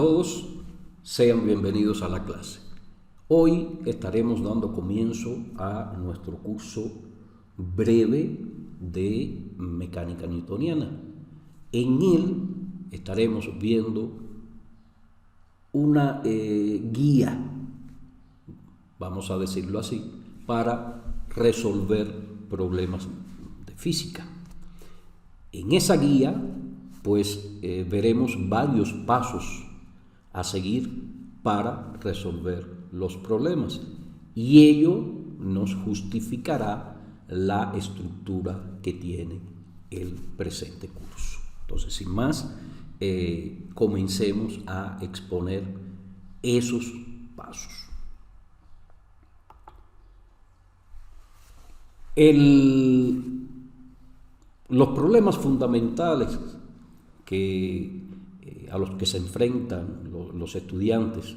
todos, sean bienvenidos a la clase. Hoy estaremos dando comienzo a nuestro curso breve de mecánica newtoniana. En él estaremos viendo una guía, vamos a decirlo así, para resolver problemas de física. En esa guía, pues veremos varios pasos a seguir para resolver los problemas y ello nos justificará la estructura que tiene el presente curso. Entonces, sin más, comencemos a exponer esos pasos. Los problemas fundamentales a los que se enfrentan los estudiantes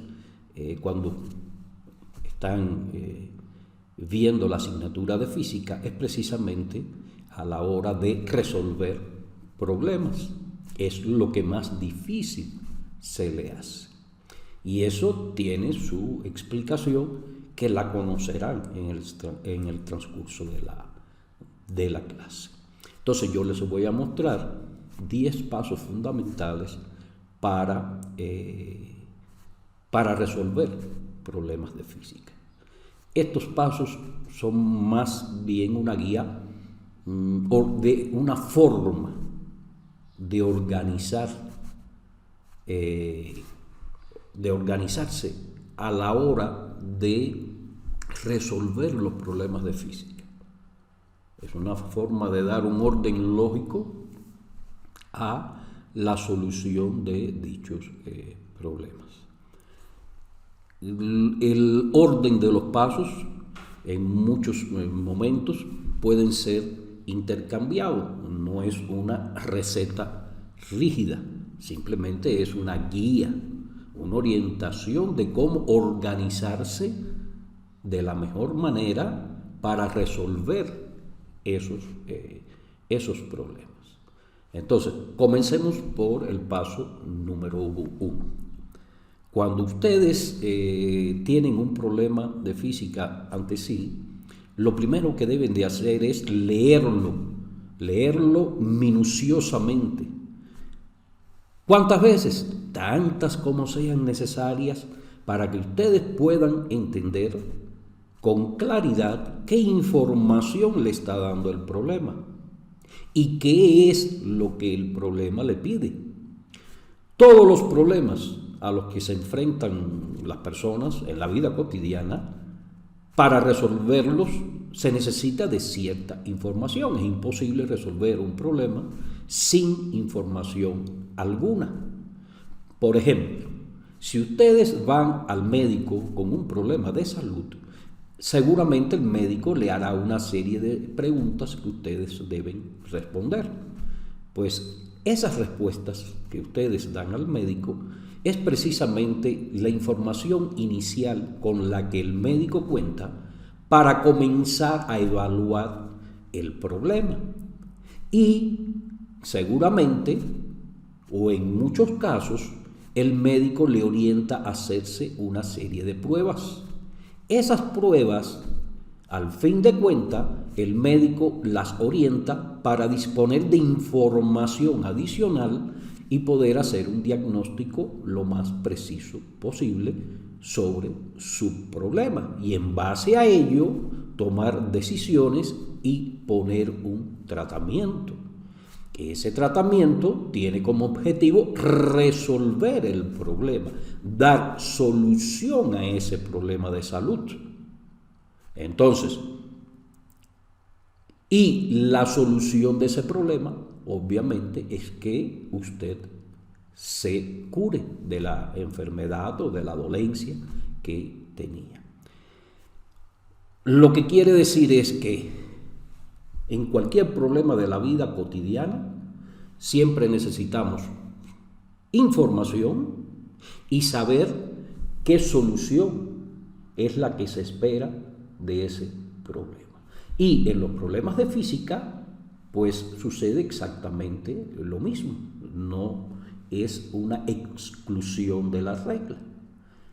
cuando están viendo la asignatura de física es precisamente a la hora de resolver problemas. Es lo que más difícil se le hace. Y eso tiene su explicación que la conocerán en el transcurso de la clase. Entonces yo les voy a mostrar 10 pasos fundamentales para resolver problemas de física. Estos pasos son más bien una guía de una forma de organizarse a la hora de resolver los problemas de física. Es una forma de dar un orden lógico a la solución de dichos problemas. El orden de los pasos en muchos momentos pueden ser intercambiados, no es una receta rígida, simplemente es una guía, una orientación de cómo organizarse de la mejor manera para resolver esos problemas. Entonces, comencemos por el paso número 1. Cuando ustedes tienen un problema de física ante sí, lo primero que deben de hacer es leerlo minuciosamente. ¿Cuántas veces? Tantas como sean necesarias para que ustedes puedan entender con claridad qué información le está dando el problema y qué es lo que el problema le pide. Todos los problemas a los que se enfrentan las personas en la vida cotidiana, para resolverlos se necesita de cierta información. Es imposible resolver un problema sin información alguna. Por ejemplo, si ustedes van al médico con un problema de salud, seguramente el médico le hará una serie de preguntas que ustedes deben responder. Pues esas respuestas que ustedes dan al médico es precisamente la información inicial con la que el médico cuenta para comenzar a evaluar el problema. Y seguramente, o en muchos casos, el médico le orienta a hacerse una serie de pruebas. Esas pruebas, al fin de cuentas, el médico las orienta para disponer de información adicional y poder hacer un diagnóstico lo más preciso posible sobre su problema y en base a ello tomar decisiones y poner un tratamiento. Ese tratamiento tiene como objetivo resolver el problema, dar solución a ese problema de salud. Entonces, y la solución de ese problema, obviamente, es que usted se cure de la enfermedad o de la dolencia que tenía. Lo que quiere decir es que en cualquier problema de la vida cotidiana siempre necesitamos información y saber qué solución es la que se espera de ese problema. Y en los problemas de física, pues sucede exactamente lo mismo. No es una exclusión de la regla.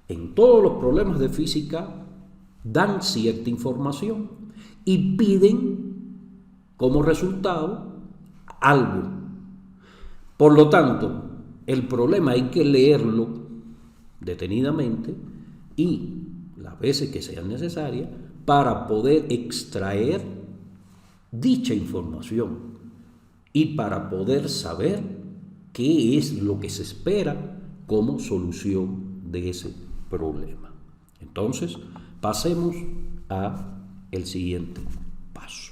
En todos los problemas de física dan cierta información y piden como resultado algo. Por lo tanto, el problema hay que leerlo detenidamente y las veces que sean necesarias para poder extraer dicha información y para poder saber qué es lo que se espera como solución de ese problema. Entonces, pasemos a el siguiente paso.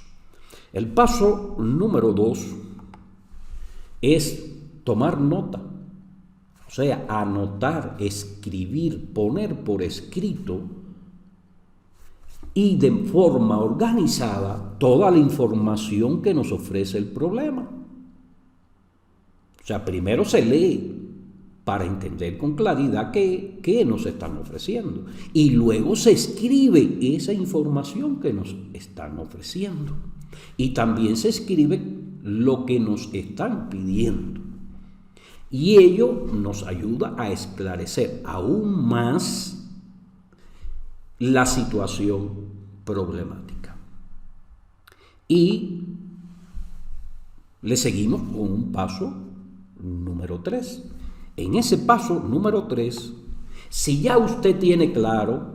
El paso número 2 es tomar nota, o sea, anotar, escribir, poner por escrito y de forma organizada toda la información que nos ofrece el problema. O sea, primero se lee para entender con claridad qué nos están ofreciendo y luego se escribe esa información que nos están ofreciendo y también se escribe lo que nos están pidiendo y ello nos ayuda a esclarecer aún más la situación problemática. Y le seguimos con un paso número 3. En ese paso número 3, si ya usted tiene claro,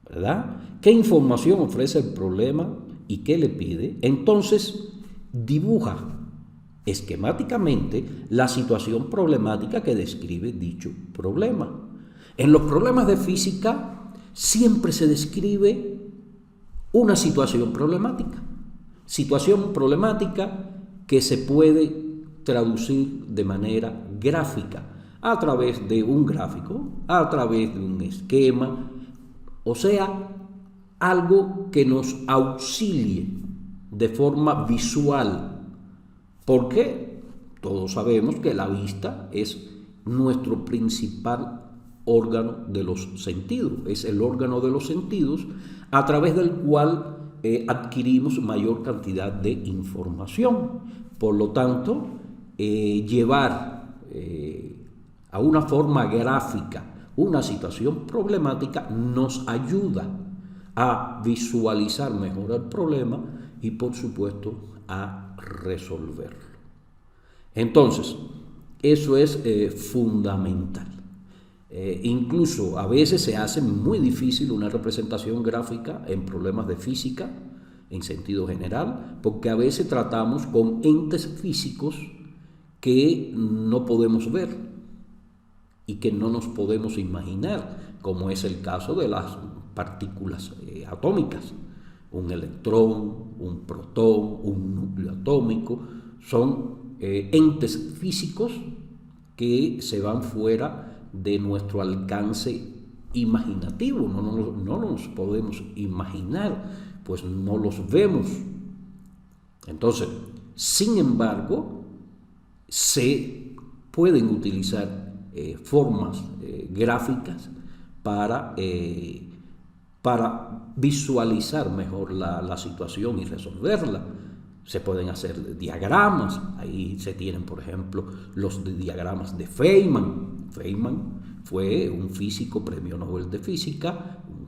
¿verdad?, qué información ofrece el problema y qué le pide, entonces dibuja esquemáticamente la situación problemática que describe dicho problema. En los problemas de física siempre se describe una situación problemática que se puede traducir de manera gráfica, a través de un gráfico, a través de un esquema, o sea, algo que nos auxilie de forma visual, porque todos sabemos que la vista es nuestro principal órgano de los sentidos, es el órgano de los sentidos a través del cual adquirimos mayor cantidad de información. Por lo tanto, llevar a una forma gráfica una situación problemática nos ayuda a visualizar mejor el problema y, por supuesto, a resolverlo. Entonces, eso es fundamental. Incluso a veces se hace muy difícil una representación gráfica en problemas de física en sentido general, porque a veces tratamos con entes físicos que no podemos ver y que no nos podemos imaginar, como es el caso de las partículas atómicas. Un electrón, un protón, un núcleo atómico, son entes físicos que se van fuera de nuestro alcance imaginativo, no nos podemos imaginar, pues no los vemos. Entonces, sin embargo, se pueden utilizar formas gráficas para visualizar mejor la situación y resolverla. Se pueden hacer diagramas, ahí se tienen, por ejemplo, los diagramas de Feynman. Feynman fue un físico, premio Nobel de Física, un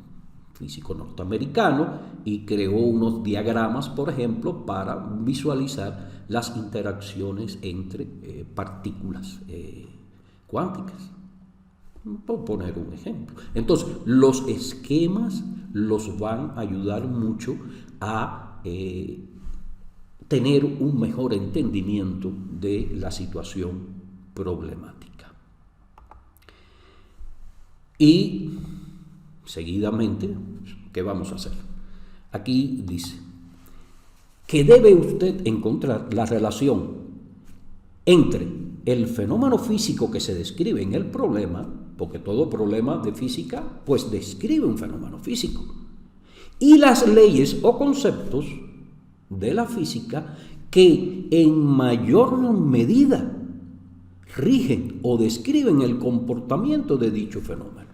físico norteamericano, y creó unos diagramas, por ejemplo, para visualizar las interacciones entre partículas cuánticas, por poner un ejemplo. Entonces, los esquemas los van a ayudar mucho a tener un mejor entendimiento de la situación problemática. Y seguidamente, ¿qué vamos a hacer? Aquí dice que debe usted encontrar la relación entre el fenómeno físico que se describe en el problema, porque todo problema de física pues describe un fenómeno físico, y las leyes o conceptos de la física que en mayor medida rigen o describen el comportamiento de dicho fenómeno.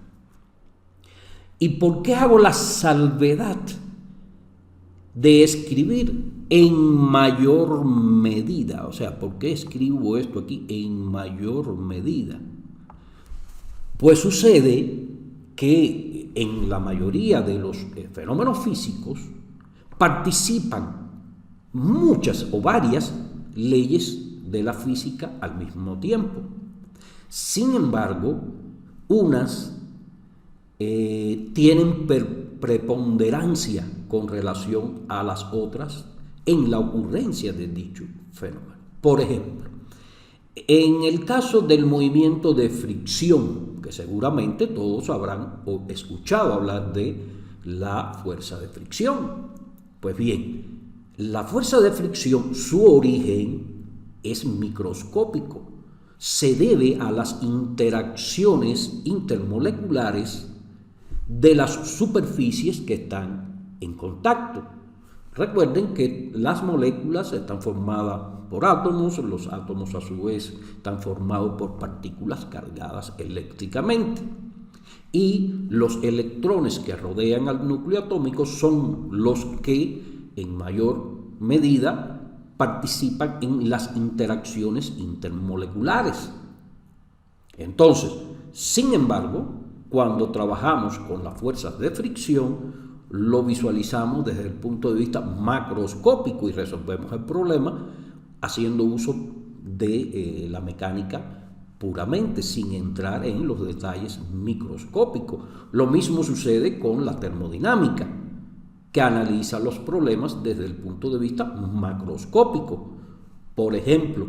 ¿Y por qué hago la salvedad de escribir en mayor medida. O sea, ¿por qué escribo esto aquí? En mayor medida. Pues sucede que en la mayoría de los fenómenos físicos participan muchas o varias leyes de la física al mismo tiempo. Sin embargo, unas tienen preponderancia con relación a las otras en la ocurrencia de dicho fenómeno. Por ejemplo, en el caso del movimiento de fricción, que seguramente todos habrán escuchado hablar de la fuerza de fricción. Pues bien, la fuerza de fricción, su origen es microscópico. Se debe a las interacciones intermoleculares de las superficies que están en contacto. Recuerden que las moléculas están formadas por átomos, los átomos a su vez están formados por partículas cargadas eléctricamente. Y los electrones que rodean al núcleo atómico son los que en mayor medida participan en las interacciones intermoleculares. Entonces, sin embargo, cuando trabajamos con las fuerzas de fricción, lo visualizamos desde el punto de vista macroscópico y resolvemos el problema haciendo uso de la mecánica puramente, sin entrar en los detalles microscópicos. Lo mismo sucede con la termodinámica, que analiza los problemas desde el punto de vista macroscópico. Por ejemplo,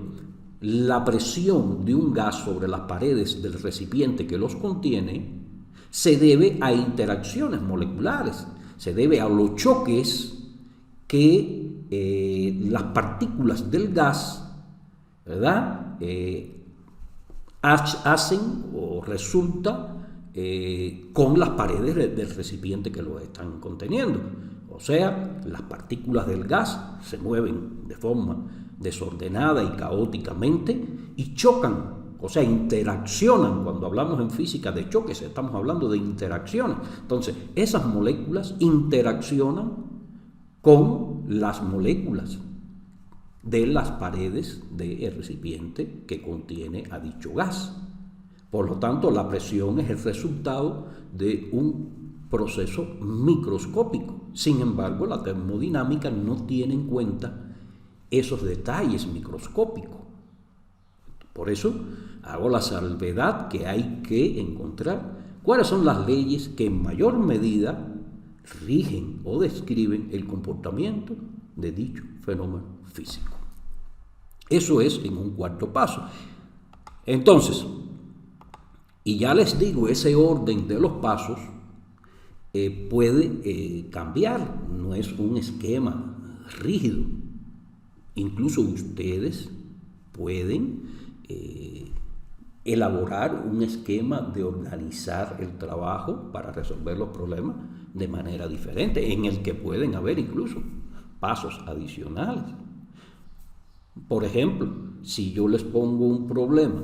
la presión de un gas sobre las paredes del recipiente que los contiene se debe a interacciones moleculares, se debe a los choques que las partículas del gas, ¿verdad?, hacen o resulta con las paredes del recipiente que lo están conteniendo. O sea, las partículas del gas se mueven de forma desordenada y caóticamente y chocan, o sea, interaccionan. Cuando hablamos en física de choques, estamos hablando de interacciones. Entonces, esas moléculas interaccionan con las moléculas de las paredes del recipiente que contiene a dicho gas. Por lo tanto, la presión es el resultado de un proceso microscópico. Sin embargo, la termodinámica no tiene en cuenta esos detalles microscópicos. Por eso hago la salvedad que hay que encontrar cuáles son las leyes que en mayor medida rigen o describen el comportamiento de dicho fenómeno físico. Eso es en un cuarto paso. Entonces, y ya les digo, ese orden de los pasos puede cambiar, no es un esquema rígido. Incluso ustedes pueden elaborar un esquema de organizar el trabajo para resolver los problemas de manera diferente, en el que pueden haber incluso pasos adicionales. Por ejemplo, si yo les pongo un problema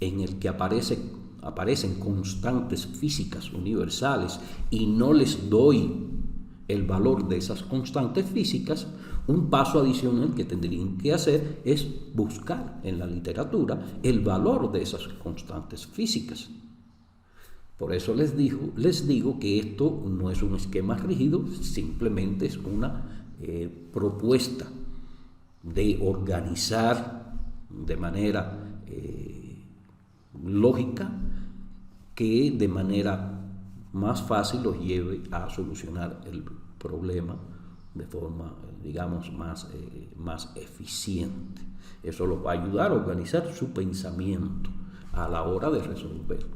en el que aparecen constantes físicas universales y no les doy el valor de esas constantes físicas, un paso adicional que tendrían que hacer es buscar en la literatura el valor de esas constantes físicas. Por eso les digo que esto no es un esquema rígido, simplemente es una propuesta de organizar de manera lógica que de manera más fácil los lleve a solucionar el problema de forma, digamos, más eficiente. Eso los va a ayudar a organizar su pensamiento a la hora de resolver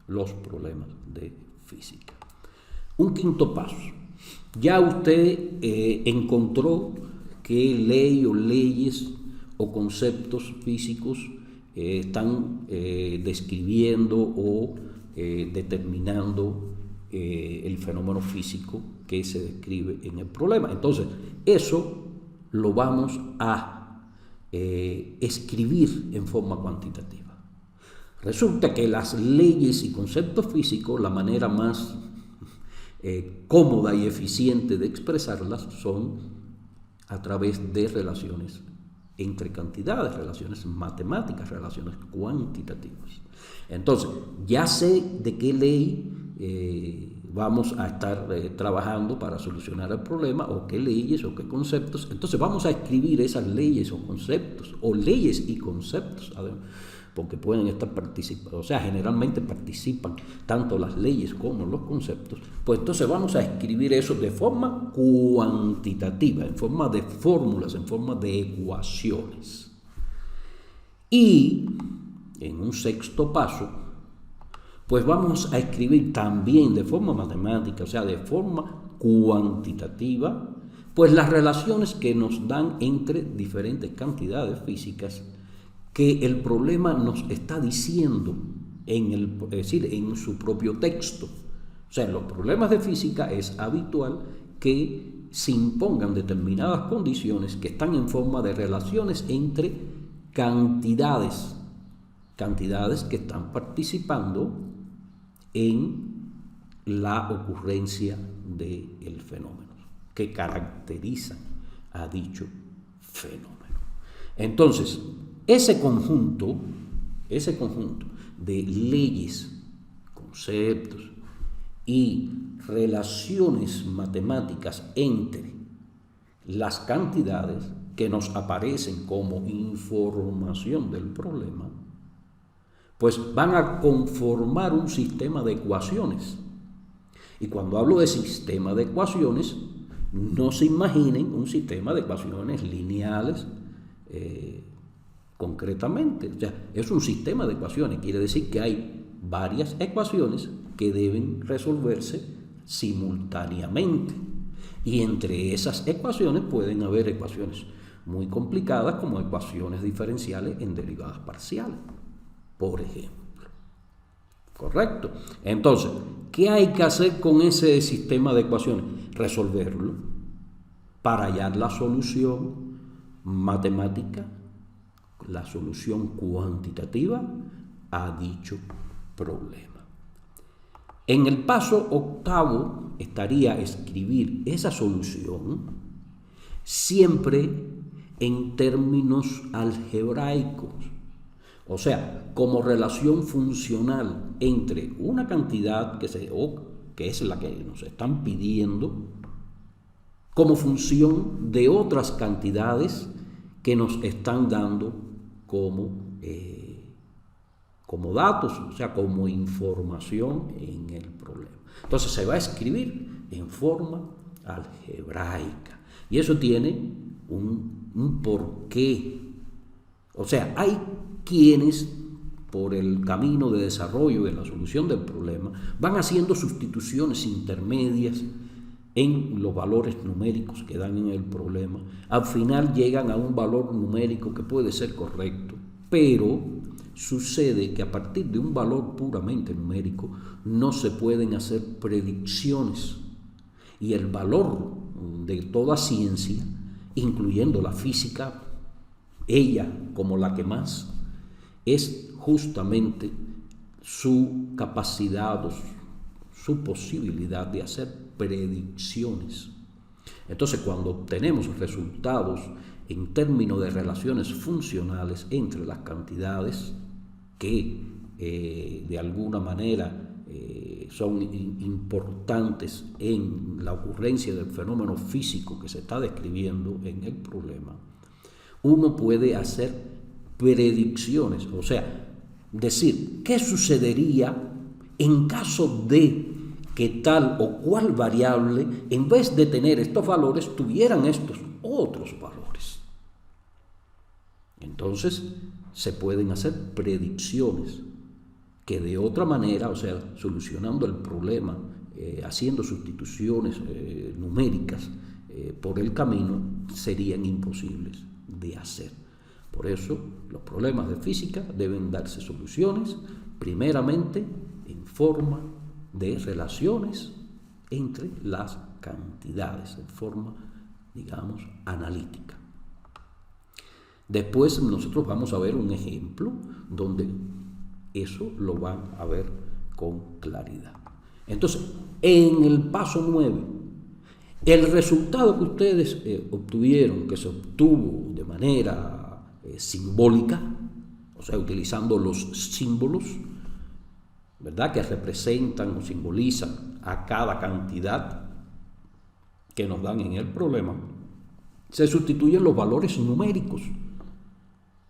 los problemas de física. Un quinto paso. Ya usted encontró qué ley o leyes o conceptos físicos están describiendo o determinando el fenómeno físico que se describe en el problema. Entonces, eso lo vamos a escribir en forma cuantitativa. Resulta que las leyes y conceptos físicos, la manera más cómoda y eficiente de expresarlas son a través de relaciones entre cantidades, relaciones matemáticas, relaciones cuantitativas. Entonces, ya sé de qué ley vamos a estar trabajando para solucionar el problema, o qué leyes o qué conceptos. Entonces vamos a escribir esas leyes o conceptos, o leyes y conceptos, porque pueden estar participando, o sea, generalmente participan tanto las leyes como los conceptos. Pues entonces vamos a escribir eso de forma cuantitativa, en forma de fórmulas, en forma de ecuaciones. Y en un sexto paso, pues vamos a escribir también de forma matemática, o sea, de forma cuantitativa, pues las relaciones que nos dan entre diferentes cantidades físicas que el problema nos está diciendo es decir, en su propio texto. O sea, en los problemas de física es habitual que se impongan determinadas condiciones que están en forma de relaciones entre cantidades que están participando en la ocurrencia del fenómeno, que caracterizan a dicho fenómeno. Entonces, ese conjunto de leyes, conceptos y relaciones matemáticas entre las cantidades que nos aparecen como información del problema, pues van a conformar un sistema de ecuaciones. Y cuando hablo de sistema de ecuaciones, no se imaginen un sistema de ecuaciones lineales concretamente. O sea, es un sistema de ecuaciones, quiere decir que hay varias ecuaciones que deben resolverse simultáneamente. Y entre esas ecuaciones pueden haber ecuaciones muy complicadas, como ecuaciones diferenciales en derivadas parciales, por ejemplo. ¿Correcto? Entonces, ¿qué hay que hacer con ese sistema de ecuaciones? Resolverlo para hallar la solución matemática, la solución cuantitativa a dicho problema. En el paso octavo estaría escribir esa solución siempre en términos algebraicos, o sea, como relación funcional entre una cantidad que es la que nos están pidiendo, como función de otras cantidades que nos están dando como datos, o sea, como información en el problema. Entonces se va a escribir en forma algebraica. Y eso tiene un porqué. O sea, hay quienes, por el camino de desarrollo de la solución del problema, van haciendo sustituciones intermedias en los valores numéricos que dan en el problema. Al final llegan a un valor numérico que puede ser correcto, pero sucede que a partir de un valor puramente numérico no se pueden hacer predicciones, y el valor de toda ciencia, incluyendo la física, ella como la que más, es justamente su capacidad, su posibilidad de hacer predicciones. Entonces, cuando obtenemos resultados en términos de relaciones funcionales entre las cantidades que de alguna manera son importantes en la ocurrencia del fenómeno físico que se está describiendo en el problema, uno puede hacer predicciones, o sea, decir qué sucedería en caso de que tal o cual variable, en vez de tener estos valores, tuvieran estos otros valores. Entonces, se pueden hacer predicciones que de otra manera, o sea, solucionando el problema, haciendo sustituciones numéricas por el camino, serían imposibles de hacer. Por eso, los problemas de física deben darse soluciones, primeramente, en forma de relaciones entre las cantidades, en forma, digamos, analítica. Después nosotros vamos a ver un ejemplo donde eso lo van a ver con claridad. Entonces, en el paso 9, El resultado que ustedes obtuvieron, que se obtuvo de manera simbólica, o sea, utilizando los símbolos, ¿verdad?, que representan o simbolizan a cada cantidad que nos dan en el problema, se sustituyen los valores numéricos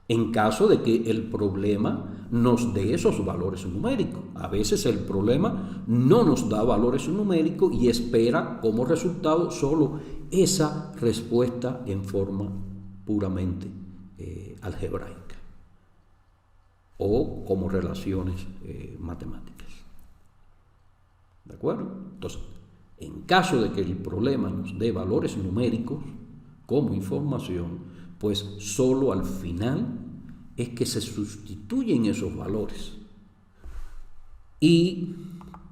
en caso de que el problema nos dé esos valores numéricos. A veces el problema no nos da valores numéricos y espera como resultado solo esa respuesta en forma puramente algebraica o como relaciones matemáticas. ¿De acuerdo? Entonces, en caso de que el problema nos dé valores numéricos como información, pues solo al final es que se sustituyen esos valores. Y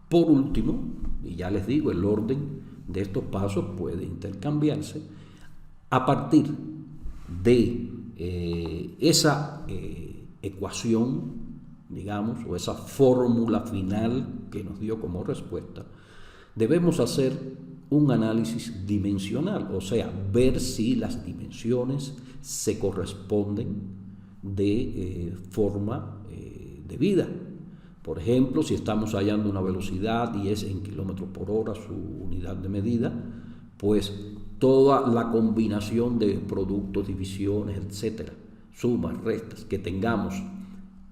por último, y ya les digo, el orden de estos pasos puede intercambiarse a partir de esa ecuación, digamos, o esa fórmula final que nos dio como respuesta. Debemos hacer un análisis dimensional, o sea, ver si las dimensiones se corresponden de forma debida. Por ejemplo, si estamos hallando una velocidad y es en kilómetros por hora su unidad de medida, pues toda la combinación de productos, divisiones, etcétera, sumas, restas que tengamos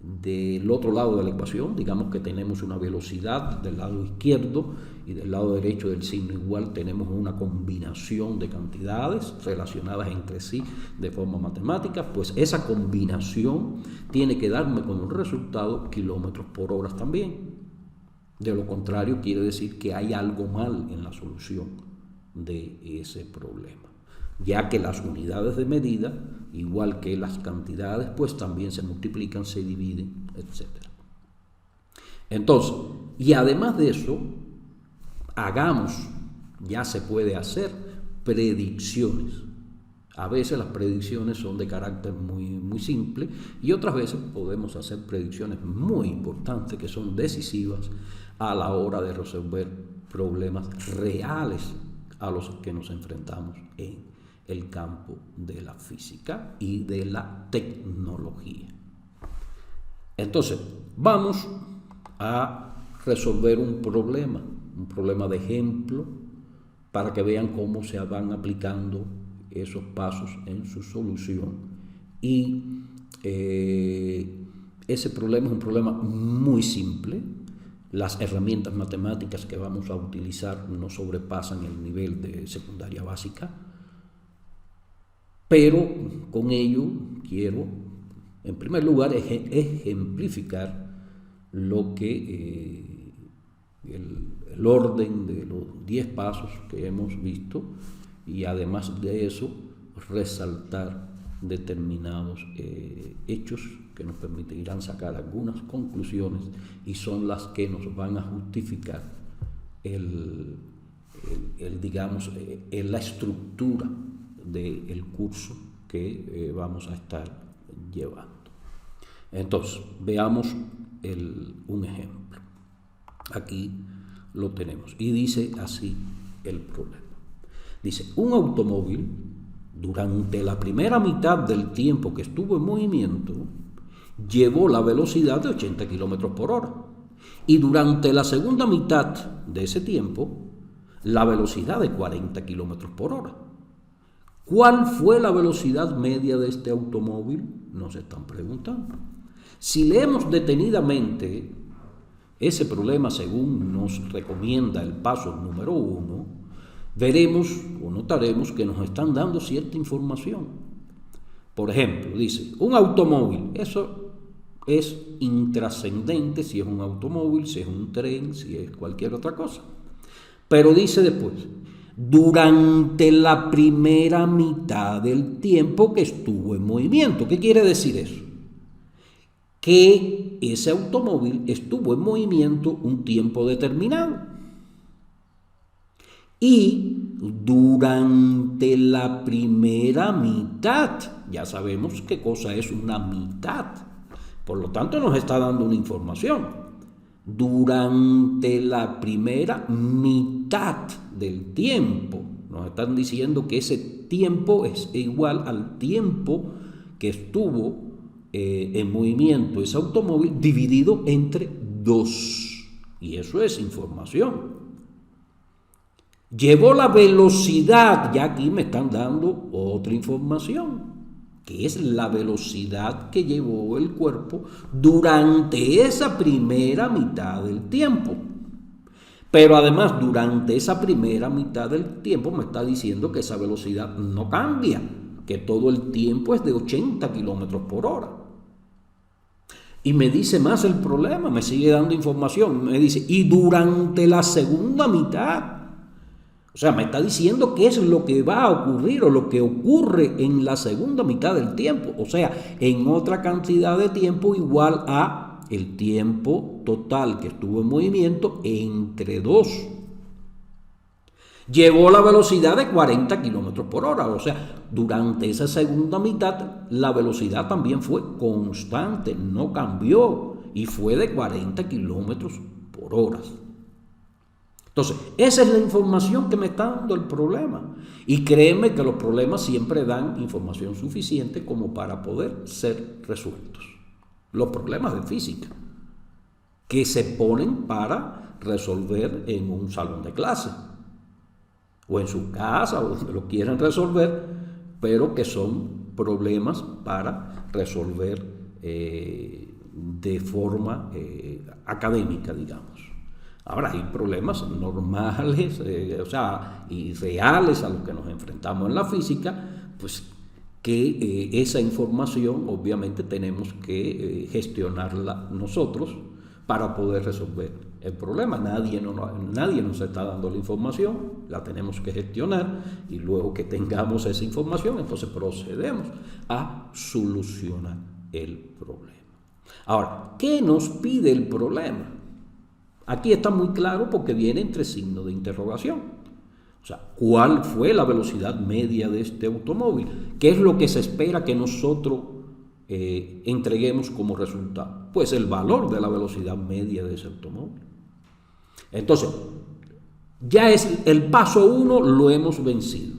del otro lado de la ecuación, digamos que tenemos una velocidad del lado izquierdo y del lado derecho del signo igual tenemos una combinación de cantidades relacionadas entre sí de forma matemática, pues esa combinación tiene que darme como resultado kilómetros por hora también. De lo contrario, quiere decir que hay algo mal en la solución de ese problema, ya que las unidades de medida, igual que las cantidades, pues también se multiplican, se dividen, etc. Entonces, y además de eso, ya se puede hacer predicciones. A veces las predicciones son de carácter muy simple y otras veces podemos hacer predicciones muy importantes que son decisivas a la hora de resolver problemas reales a los que nos enfrentamos en el campo de la física y de la tecnología. Entonces, vamos a resolver un problema de ejemplo, para que vean cómo se van aplicando esos pasos en su solución. Y ese problema es un problema muy simple. Las herramientas matemáticas que vamos a utilizar no sobrepasan el nivel de secundaria básica, pero con ello quiero, en primer lugar, ejemplificar lo que el orden de los 10 pasos que hemos visto, y además de eso resaltar determinados hechos que nos permitirán sacar algunas conclusiones y son las que nos van a justificar digamos, la estructura del curso que vamos a estar llevando. Entonces, veamos un ejemplo. Aquí lo tenemos y dice así el problema. Dice, un automóvil durante la primera mitad del tiempo que estuvo en movimiento llevó la velocidad de 80 km por hora y durante la segunda mitad de ese tiempo la velocidad de 40 km por hora. ¿Cuál fue la velocidad media de este automóvil? Nos están preguntando. Si leemos detenidamente ese problema según nos recomienda el paso número 1, veremos o notaremos que nos están dando cierta información. Por ejemplo, dice, un automóvil, eso es intrascendente si es un automóvil, si es un tren, si es cualquier otra cosa. Pero dice después, durante la primera mitad del tiempo que estuvo en movimiento. ¿Qué quiere decir eso? Que ese automóvil estuvo en movimiento un tiempo determinado. Y durante la primera mitad, ya sabemos qué cosa es una mitad, por lo tanto nos está dando una información. Durante la primera mitad del tiempo, Nos están diciendo que ese tiempo es igual al tiempo que estuvo en movimiento ese automóvil dividido entre 2. Y eso es información. Llevó la velocidad, ya aquí me están dando otra información, que es la velocidad que llevó el cuerpo durante esa primera mitad del tiempo. Pero además, durante esa primera mitad del tiempo me está diciendo que esa velocidad no cambia, que todo el tiempo es de 80 kilómetros por hora. Y me dice más el problema, me sigue dando información, me dice, y durante la segunda mitad. O sea, me está diciendo qué es lo que va a ocurrir o lo que ocurre en la segunda mitad del tiempo. O sea, en otra cantidad de tiempo igual a el tiempo total que estuvo en movimiento entre 2. Llevó la velocidad de 40 kilómetros por hora. O sea, durante esa segunda mitad la velocidad también fue constante, no cambió y fue de 40 kilómetros por hora. Entonces, esa es la información que me está dando el problema. Y créeme que los problemas siempre dan información suficiente como para poder ser resueltos. Los problemas de física que se ponen para resolver en un salón de clase o en su casa o donde lo quieran resolver, pero que son problemas para resolver de forma académica, digamos. Ahora, hay problemas normales, y reales a los que nos enfrentamos en la física, pues que esa información obviamente tenemos que gestionarla nosotros para poder resolver el problema. Nadie nos está dando la información, la tenemos que gestionar y luego que tengamos esa información, entonces procedemos a solucionar el problema. Ahora, ¿qué nos pide el problema? Aquí está muy claro porque viene entre signos de interrogación. O sea, ¿cuál fue la velocidad media de este automóvil? ¿Qué es lo que se espera que nosotros entreguemos como resultado? Pues el valor de la velocidad media de ese automóvil. Entonces, ya es el paso 1, lo hemos vencido.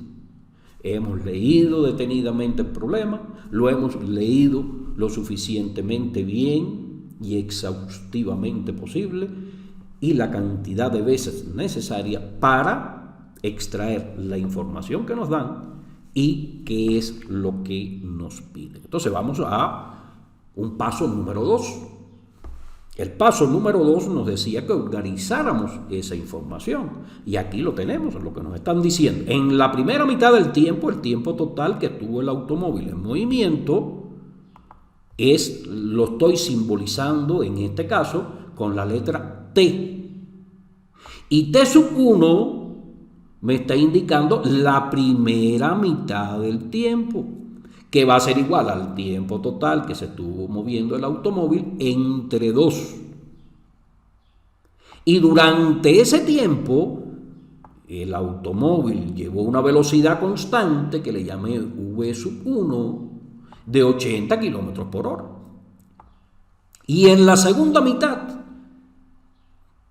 Hemos leído detenidamente el problema, lo hemos leído lo suficientemente bien y exhaustivamente posible, y la cantidad de veces necesaria para extraer la información que nos dan y qué es lo que nos piden. Entonces vamos a un paso número 2. El paso número 2 nos decía que organizáramos esa información y aquí lo tenemos, lo que nos están diciendo. En la primera mitad del tiempo, el tiempo total que tuvo el automóvil en movimiento lo estoy simbolizando en este caso con la letra T. Y T sub 1 me está indicando la primera mitad del tiempo, que va a ser igual al tiempo total que se estuvo moviendo el automóvil entre 2. Y durante ese tiempo, el automóvil llevó una velocidad constante que le llamé V sub 1 de 80 kilómetros por hora. Y en la segunda mitad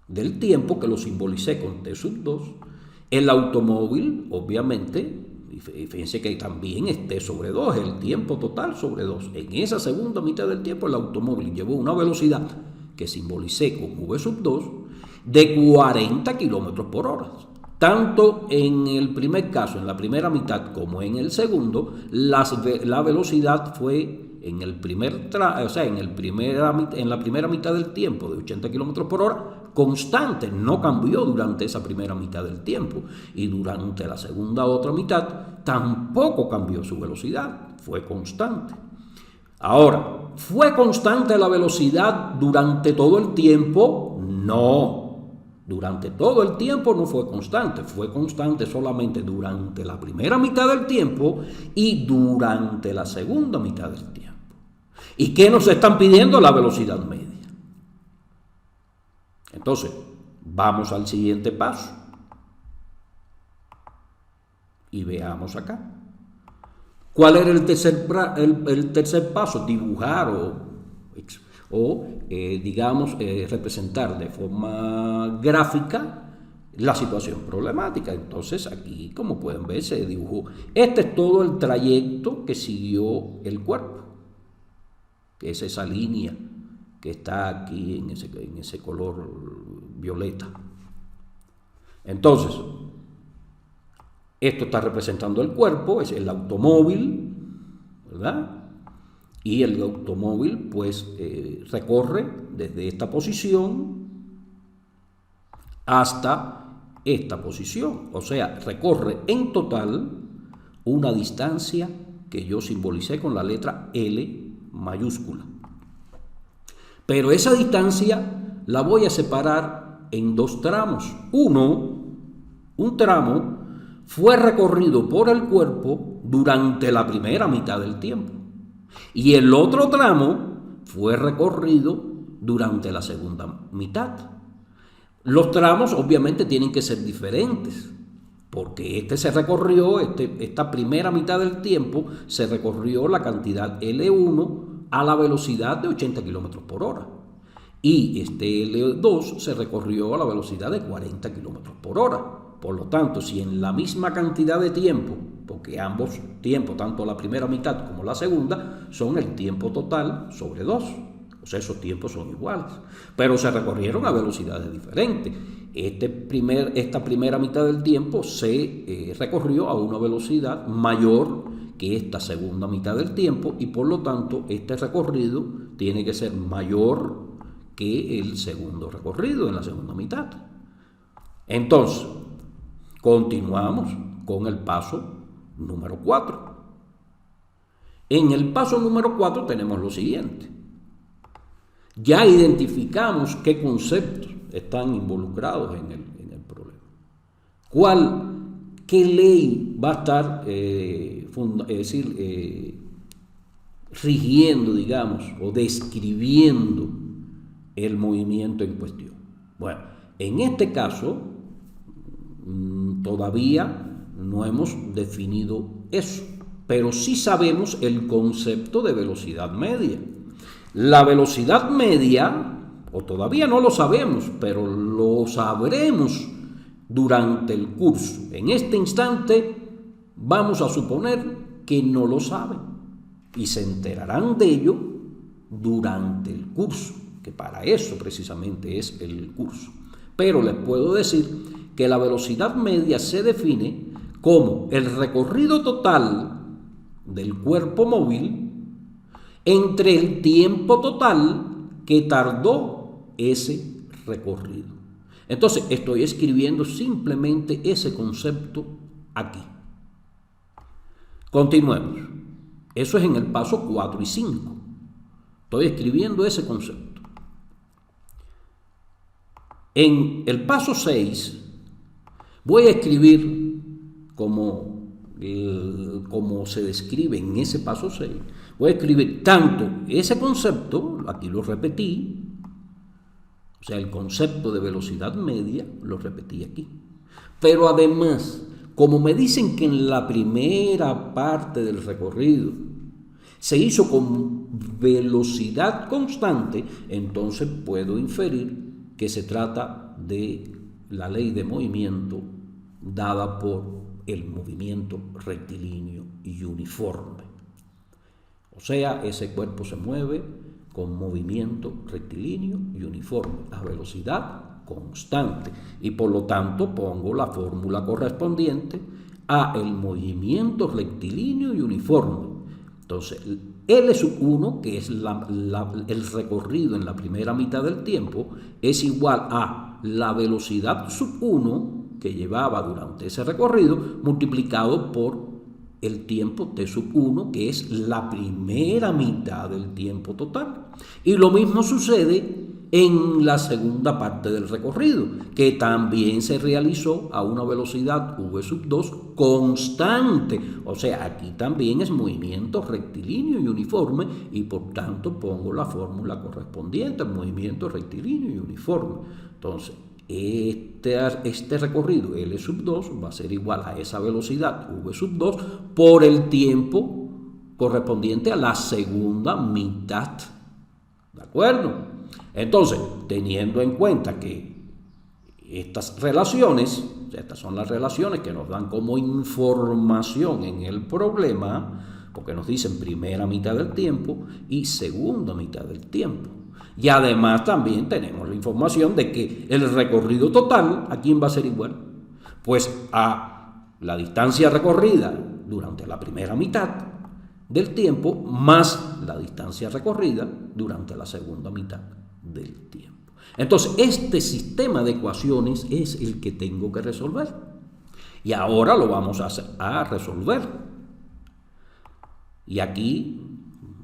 del tiempo, que lo simbolicé con T sub 2, el automóvil, obviamente, y fíjense que también es T sobre 2, el tiempo total sobre 2. En esa segunda mitad del tiempo, el automóvil llevó una velocidad que simbolicé con V sub 2 de 40 kilómetros por hora. Tanto en el primer caso, en la primera mitad, como en el segundo, la velocidad fue en la primera mitad del tiempo de 80 kilómetros por hora constante, no cambió durante esa primera mitad del tiempo, y durante la segunda otra mitad tampoco cambió su velocidad, fue constante. Ahora, ¿fue constante la velocidad durante todo el tiempo? No. Durante todo el tiempo no fue constante solamente durante la primera mitad del tiempo y durante la segunda mitad del tiempo. ¿Y qué nos están pidiendo? La velocidad media. Entonces, vamos al siguiente paso y veamos acá. ¿Cuál era el tercer paso? Dibujar o representar de forma gráfica la situación problemática. Entonces aquí, como pueden ver, se dibujó. Este es todo el trayecto que siguió el cuerpo, que es esa línea que está aquí en ese color violeta. Entonces, esto está representando el cuerpo, es el automóvil, ¿verdad? Y el automóvil pues recorre desde esta posición hasta esta posición, o sea, recorre en total una distancia que yo simbolicé con la letra L mayúscula. Pero esa distancia la voy a separar en dos tramos. Un tramo fue recorrido por el cuerpo durante la primera mitad del tiempo y el otro tramo fue recorrido durante la segunda mitad. Los tramos obviamente tienen que ser diferentes, porque esta primera mitad del tiempo se recorrió la cantidad L1 a la velocidad de 80 km por hora. Y este L2 se recorrió a la velocidad de 40 km por hora. Por lo tanto, si en la misma cantidad de tiempo, porque ambos tiempos, tanto la primera mitad como la segunda, son el tiempo total sobre 2. O sea, esos tiempos son iguales, pero se recorrieron a velocidades diferentes. Esta primera mitad del tiempo se recorrió a una velocidad mayor que esta segunda mitad del tiempo y por lo tanto este recorrido tiene que ser mayor que el segundo recorrido en la segunda mitad. Entonces, continuamos con el paso número 4. En el paso número 4 tenemos lo siguiente. Ya identificamos qué conceptos están involucrados en el problema. ¿Qué ley va a estar rigiendo, digamos, o describiendo el movimiento en cuestión? Bueno, en este caso todavía no hemos definido eso, pero sí sabemos el concepto de velocidad media. La velocidad media, o todavía no lo sabemos, pero lo sabremos durante el curso. En este instante vamos a suponer que no lo saben y se enterarán de ello durante el curso, que para eso precisamente es el curso. Pero les puedo decir que la velocidad media se define como el recorrido total del cuerpo móvil entre el tiempo total que tardó ese recorrido. Entonces, estoy escribiendo simplemente ese concepto aquí. Continuemos. Eso es en el paso 4 y 5. Estoy escribiendo ese concepto. En el paso 6 voy a escribir como se describe en ese paso 6, voy a escribir tanto ese concepto, aquí lo repetí, o sea, el concepto de velocidad media, lo repetí aquí. Pero además, como me dicen que en la primera parte del recorrido se hizo con velocidad constante, entonces puedo inferir que se trata de la ley de movimiento dada por el movimiento rectilíneo y uniforme. O sea, ese cuerpo se mueve con movimiento rectilíneo y uniforme a velocidad constante y por lo tanto pongo la fórmula correspondiente a el movimiento rectilíneo y uniforme. Entonces, L1, que es el recorrido en la primera mitad del tiempo, es igual a la velocidad sub 1 que llevaba durante ese recorrido multiplicado por el tiempo t sub 1, que es la primera mitad del tiempo total. Y lo mismo sucede en la segunda parte del recorrido, que también se realizó a una velocidad v sub 2 constante. O sea, aquí también es movimiento rectilíneo y uniforme y por tanto pongo la fórmula correspondiente al movimiento rectilíneo y uniforme. Entonces, este recorrido L sub 2 va a ser igual a esa velocidad V sub 2 por el tiempo correspondiente a la segunda mitad. ¿De acuerdo? Entonces, teniendo en cuenta que estas relaciones, estas son las relaciones que nos dan como información en el problema, porque nos dicen primera mitad del tiempo y segunda mitad del tiempo. Y además también tenemos la información de que el recorrido total, ¿a quién va a ser igual? Pues a la distancia recorrida durante la primera mitad del tiempo más la distancia recorrida durante la segunda mitad del tiempo. Entonces, este sistema de ecuaciones es el que tengo que resolver. Y ahora lo vamos a resolver. Y aquí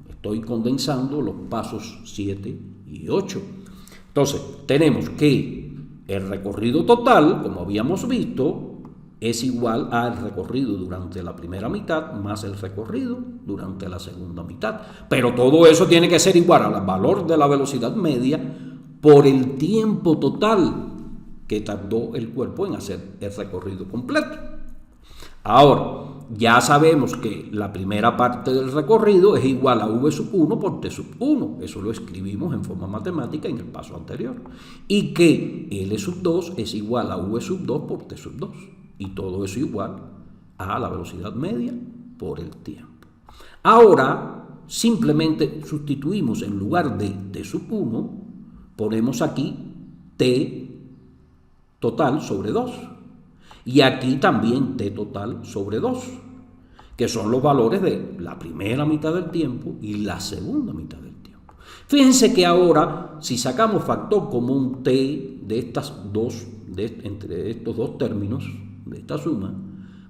estoy condensando los pasos 7 y 8. Entonces, tenemos que el recorrido total, como habíamos visto, es igual al recorrido durante la primera mitad más el recorrido durante la segunda mitad. Pero todo eso tiene que ser igual al valor de la velocidad media por el tiempo total que tardó el cuerpo en hacer el recorrido completo. Ahora, ya sabemos que la primera parte del recorrido es igual a v1 por t1. Eso lo escribimos en forma matemática en el paso anterior. Y que L2 es igual a v2 por t2. Y todo eso igual a la velocidad media por el tiempo. Ahora, simplemente sustituimos en lugar de t1, ponemos aquí t total sobre 2. Y aquí también t total sobre 2, que son los valores de la primera mitad del tiempo y la segunda mitad del tiempo. Fíjense que ahora, si sacamos factor común t de estas dos, entre estos dos términos, de esta suma,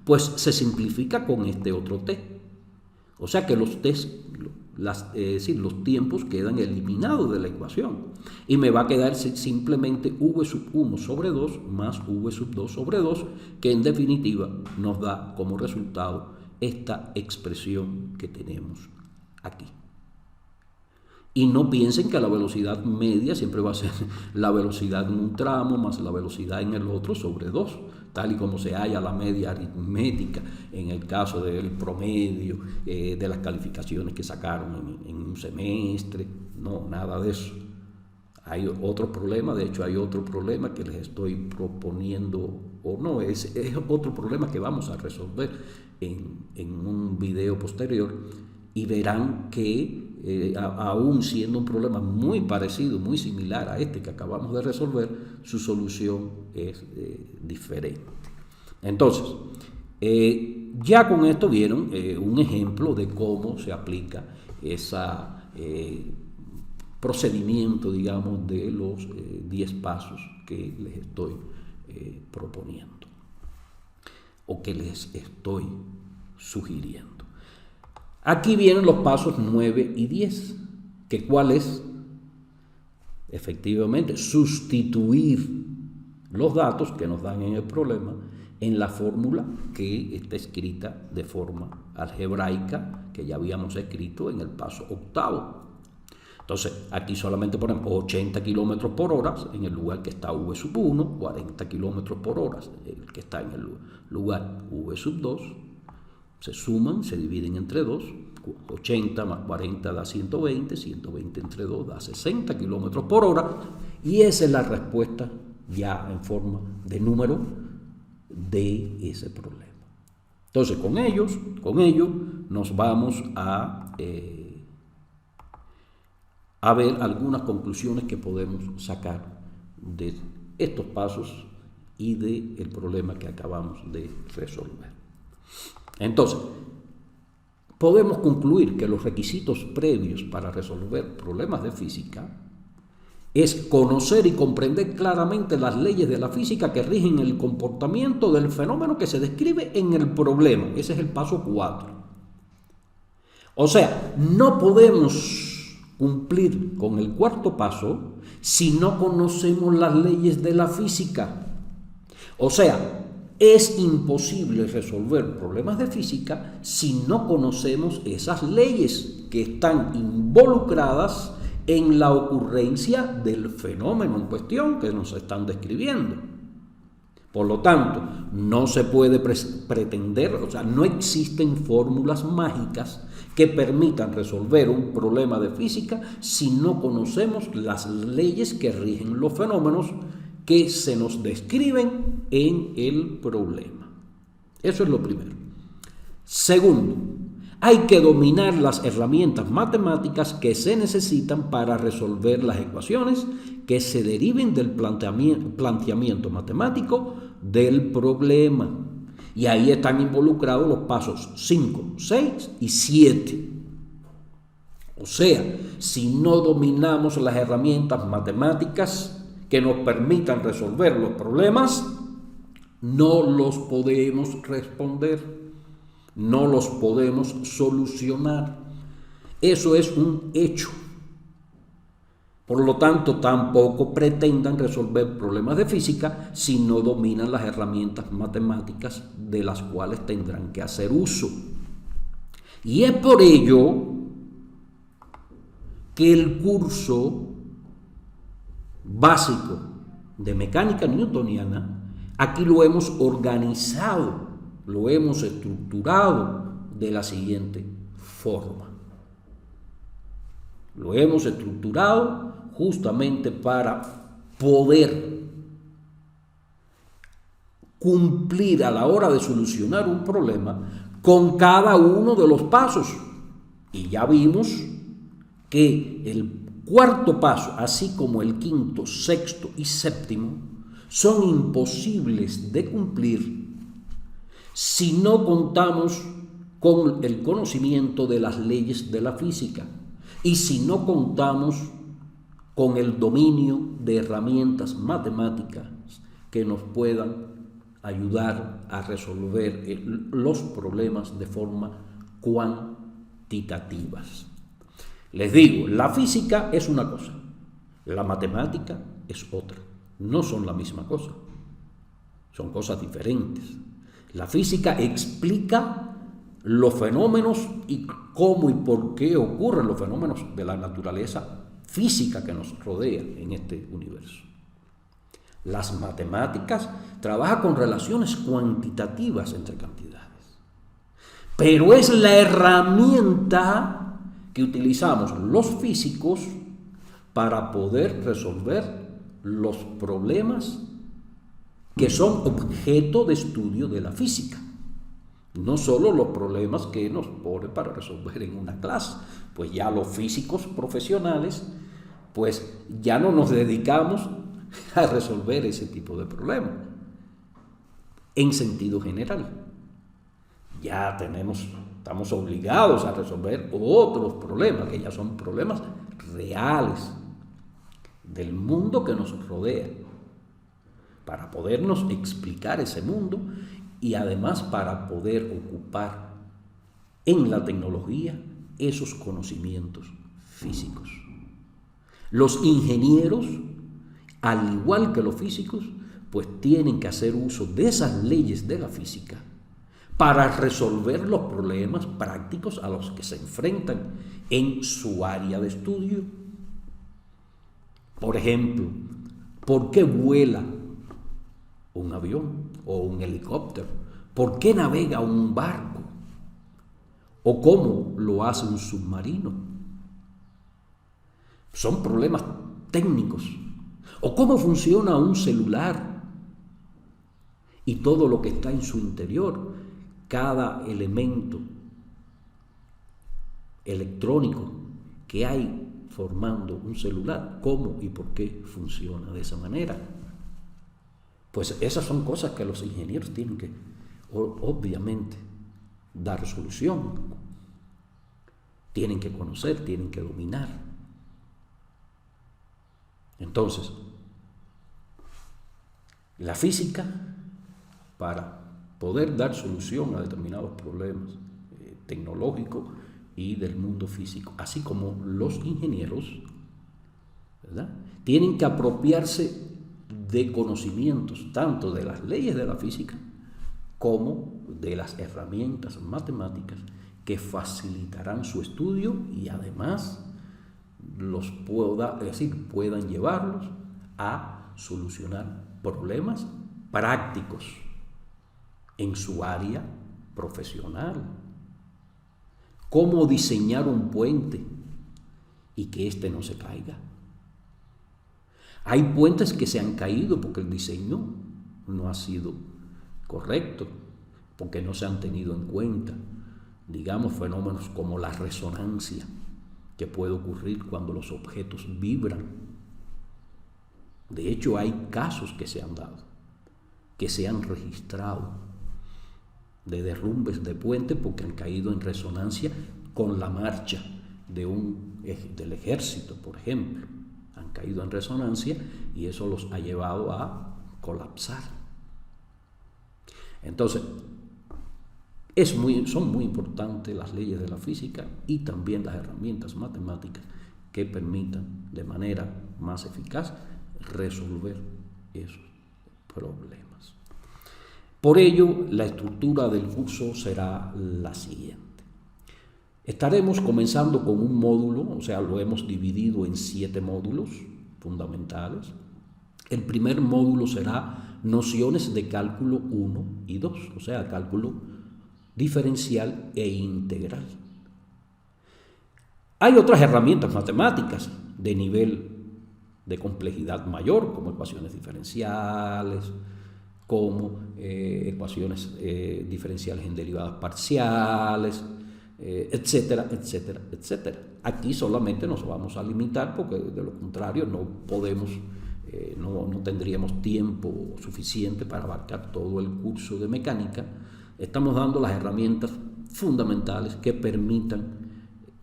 pues se simplifica con este otro t. O sea que los tiempos quedan eliminados de la ecuación. Y me va a quedar simplemente v1 sobre 2 más v2 sobre 2, que en definitiva nos da como resultado esta expresión que tenemos aquí. Y no piensen que la velocidad media siempre va a ser la velocidad en un tramo más la velocidad en el otro sobre 2, tal y como se halla la media aritmética en el caso del promedio, de las calificaciones que sacaron en un semestre. No, nada de eso. Hay otro problema, de hecho hay otro problema que les estoy proponiendo, o no, es otro problema que vamos a resolver en un video posterior, y verán que aún siendo un problema muy parecido, muy similar a este que acabamos de resolver, su solución es diferente. Entonces, ya con esto vieron un ejemplo de cómo se aplica ese procedimiento, digamos, de los 10 pasos que les estoy proponiendo o que les estoy sugiriendo. Aquí vienen los pasos 9 y 10, que ¿cuál es? Efectivamente, sustituir los datos que nos dan en el problema en la fórmula que está escrita de forma algebraica, que ya habíamos escrito en el paso octavo. Entonces, aquí solamente ponemos 80 kilómetros por hora en el lugar que está v1, 40 kilómetros por hora el que está en el lugar v2, se suman, se dividen entre 2, 80 más 40 da 120, 120 entre 2 da 60 kilómetros por hora, y esa es la respuesta ya en forma de número de ese problema. Entonces, con ello nos vamos a ver algunas conclusiones que podemos sacar de estos pasos y del problema que acabamos de resolver. Entonces, podemos concluir que los requisitos previos para resolver problemas de física es conocer y comprender claramente las leyes de la física que rigen el comportamiento del fenómeno que se describe en el problema. Ese es el paso 4. O sea, no podemos cumplir con el cuarto paso si no conocemos las leyes de la física. O sea, es imposible resolver problemas de física si no conocemos esas leyes que están involucradas en la ocurrencia del fenómeno en cuestión que nos están describiendo. Por lo tanto, no se puede pretender, o sea, no existen fórmulas mágicas que permitan resolver un problema de física si no conocemos las leyes que rigen los fenómenos que se nos describen en el problema. Eso es lo primero. Segundo, hay que dominar las herramientas matemáticas que se necesitan para resolver las ecuaciones que se deriven del planteamiento matemático del problema. Y ahí están involucrados los pasos 5, 6 y 7. O sea, si no dominamos las herramientas matemáticas que nos permitan resolver los problemas, no los podemos responder, no los podemos solucionar. Eso es un hecho. Por lo tanto, tampoco pretendan resolver problemas de física si no dominan las herramientas matemáticas de las cuales tendrán que hacer uso. Y es por ello que el curso básico de mecánica newtoniana, aquí lo hemos organizado, lo hemos estructurado de la siguiente forma. Lo hemos estructurado justamente para poder cumplir a la hora de solucionar un problema con cada uno de los pasos. Y ya vimos que el cuarto paso, así como el quinto, sexto y séptimo, son imposibles de cumplir si no contamos con el conocimiento de las leyes de la física y si no contamos con el dominio de herramientas matemáticas que nos puedan ayudar a resolver los problemas de forma cuantitativa. Les digo, la física es una cosa, la matemática es otra. No son la misma cosa, son cosas diferentes. La física explica los fenómenos y cómo y por qué ocurren los fenómenos de la naturaleza física que nos rodea en este universo. Las matemáticas trabajan con relaciones cuantitativas entre cantidades, pero es la herramienta que utilizamos los físicos para poder resolver los problemas que son objeto de estudio de la física. No solo los problemas que nos ponen para resolver en una clase, pues ya los físicos profesionales, pues ya no nos dedicamos a resolver ese tipo de problemas en sentido general. Ya estamos obligados a resolver otros problemas, que ya son problemas reales del mundo que nos rodea, para podernos explicar ese mundo y además para poder ocupar en la tecnología esos conocimientos físicos. Los ingenieros, al igual que los físicos, pues tienen que hacer uso de esas leyes de la física para resolver los problemas prácticos a los que se enfrentan en su área de estudio. Por ejemplo, ¿por qué vuela un avión o un helicóptero? ¿Por qué navega un barco? ¿O cómo lo hace un submarino? Son problemas técnicos. ¿O cómo funciona un celular? Y todo lo que está en su interior, cada elemento electrónico que hay formando un celular, cómo y por qué funciona de esa manera. Pues esas son cosas que los ingenieros tienen que, obviamente, dar solución. Tienen que conocer, tienen que dominar. Entonces, la física, para poder dar solución a determinados problemas tecnológicos y del mundo físico, así como los ingenieros, ¿verdad?, tienen que apropiarse de conocimientos tanto de las leyes de la física como de las herramientas matemáticas que facilitarán su estudio y además puedan llevarlos a solucionar problemas prácticos en su área profesional. Cómo diseñar un puente y que éste no se caiga. Hay puentes que se han caído porque el diseño no ha sido correcto, porque no se han tenido en cuenta, digamos, fenómenos como la resonancia que puede ocurrir cuando los objetos vibran. De hecho, hay casos que se han dado, que se han registrado de derrumbes de puentes porque han caído en resonancia con la marcha del ejército, por ejemplo. Han caído en resonancia y eso los ha llevado a colapsar. Entonces, son muy importantes las leyes de la física y también las herramientas matemáticas que permitan de manera más eficaz resolver esos problemas. Por ello, la estructura del curso será la siguiente. Estaremos comenzando con un módulo, o sea, lo hemos dividido en 7 módulos fundamentales. El primer módulo será nociones de cálculo 1 y 2, o sea, cálculo diferencial e integral. Hay otras herramientas matemáticas de nivel de complejidad mayor, como ecuaciones diferenciales, como ecuaciones diferenciales en derivadas parciales, etcétera, etcétera, etcétera. Aquí solamente nos vamos a limitar porque de lo contrario no podemos, no tendríamos tiempo suficiente para abarcar todo el curso de mecánica. Estamos dando las herramientas fundamentales que permitan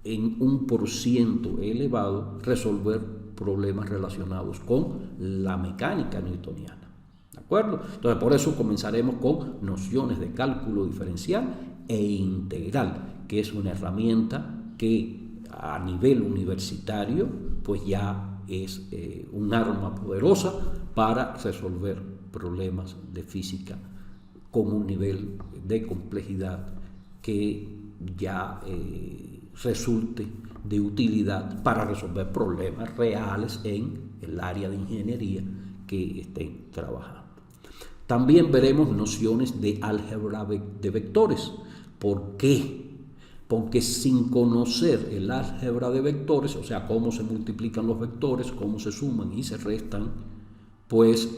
en un % elevado resolver problemas relacionados con la mecánica newtoniana. ¿De acuerdo? Entonces, por eso comenzaremos con nociones de cálculo diferencial e integral, que es una herramienta que a nivel universitario pues ya es un arma poderosa para resolver problemas de física con un nivel de complejidad que ya resulte de utilidad para resolver problemas reales en el área de ingeniería que estén trabajando. También veremos nociones de álgebra de vectores. ¿Por qué? Porque sin conocer el álgebra de vectores, o sea, cómo se multiplican los vectores, cómo se suman y se restan, pues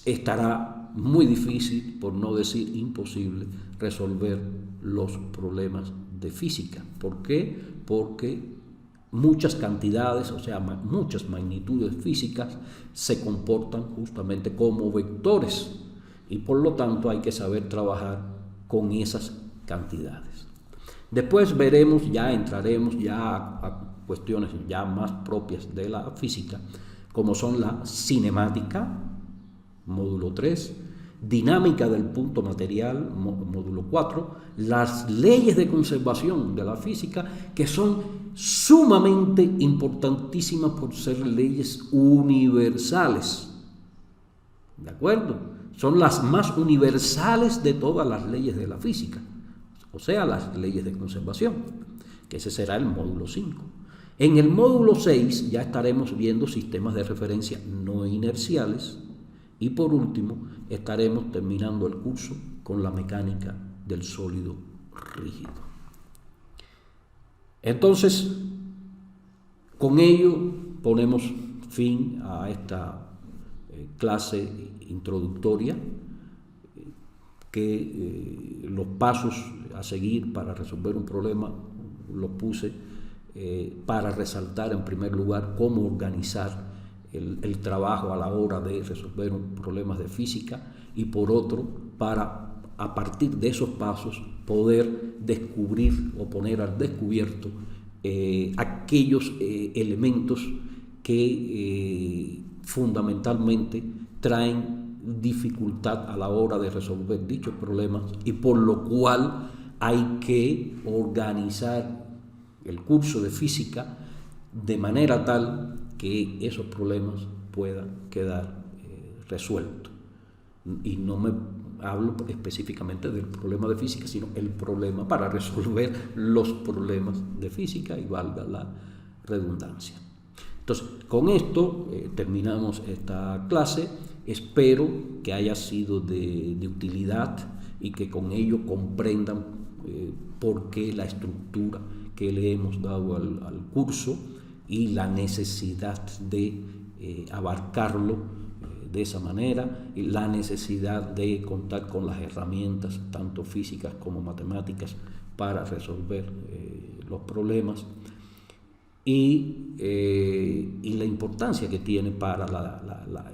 estará muy difícil, por no decir imposible, resolver los problemas de física. ¿Por qué? Porque muchas cantidades, o sea, muchas magnitudes físicas se comportan justamente como vectores y por lo tanto hay que saber trabajar con esas cantidades. Después entraremos ya a cuestiones ya más propias de la física, como son la cinemática, módulo 3, dinámica del punto material, módulo 4, las leyes de conservación de la física, que son sumamente importantísimas por ser leyes universales. ¿De acuerdo? Son las más universales de todas las leyes de la física, o sea, las leyes de conservación, que ese será el módulo 5. En el módulo 6 ya estaremos viendo sistemas de referencia no inerciales y por último estaremos terminando el curso con la mecánica del sólido rígido. Entonces, con ello ponemos fin a esta clase introductoria que los pasos a seguir para resolver un problema los puse para resaltar en primer lugar cómo organizar el trabajo a la hora de resolver problemas de física y por otro para a partir de esos pasos poder descubrir o poner al descubierto aquellos elementos que fundamentalmente traen dificultad a la hora de resolver dichos problemas y por lo cual hay que organizar el curso de física de manera tal que esos problemas puedan quedar resueltos. Y no me hablo específicamente del problema de física, sino el problema para resolver los problemas de física y valga la redundancia. Entonces, con esto terminamos esta clase. Espero que haya sido de utilidad y que con ello comprendan por qué la estructura que le hemos dado al curso y la necesidad de abarcarlo de esa manera, la necesidad de contar con las herramientas, tanto físicas como matemáticas, para resolver los problemas, y la importancia que tiene para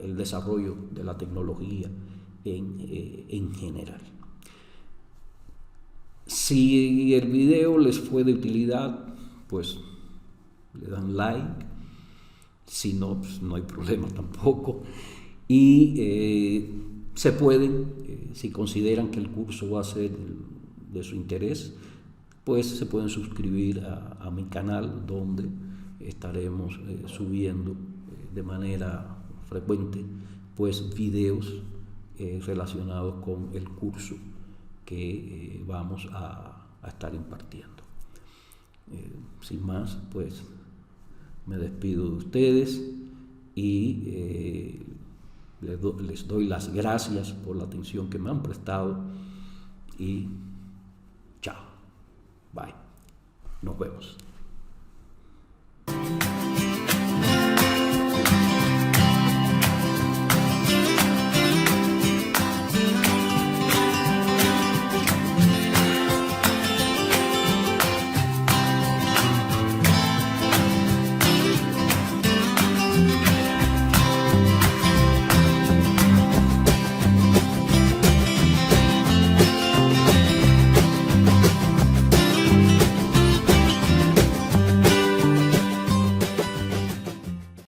el desarrollo de la tecnología en general. Si el video les fue de utilidad, pues le dan like. Si no, pues no hay problema tampoco. Y se pueden, si consideran que el curso va a ser de su interés, pues se pueden suscribir a mi canal, donde estaremos subiendo de manera frecuente pues videos relacionados con el curso que vamos a estar impartiendo. Sin más, pues me despido de ustedes y les doy las gracias por la atención que me han prestado, y chao, bye, nos vemos.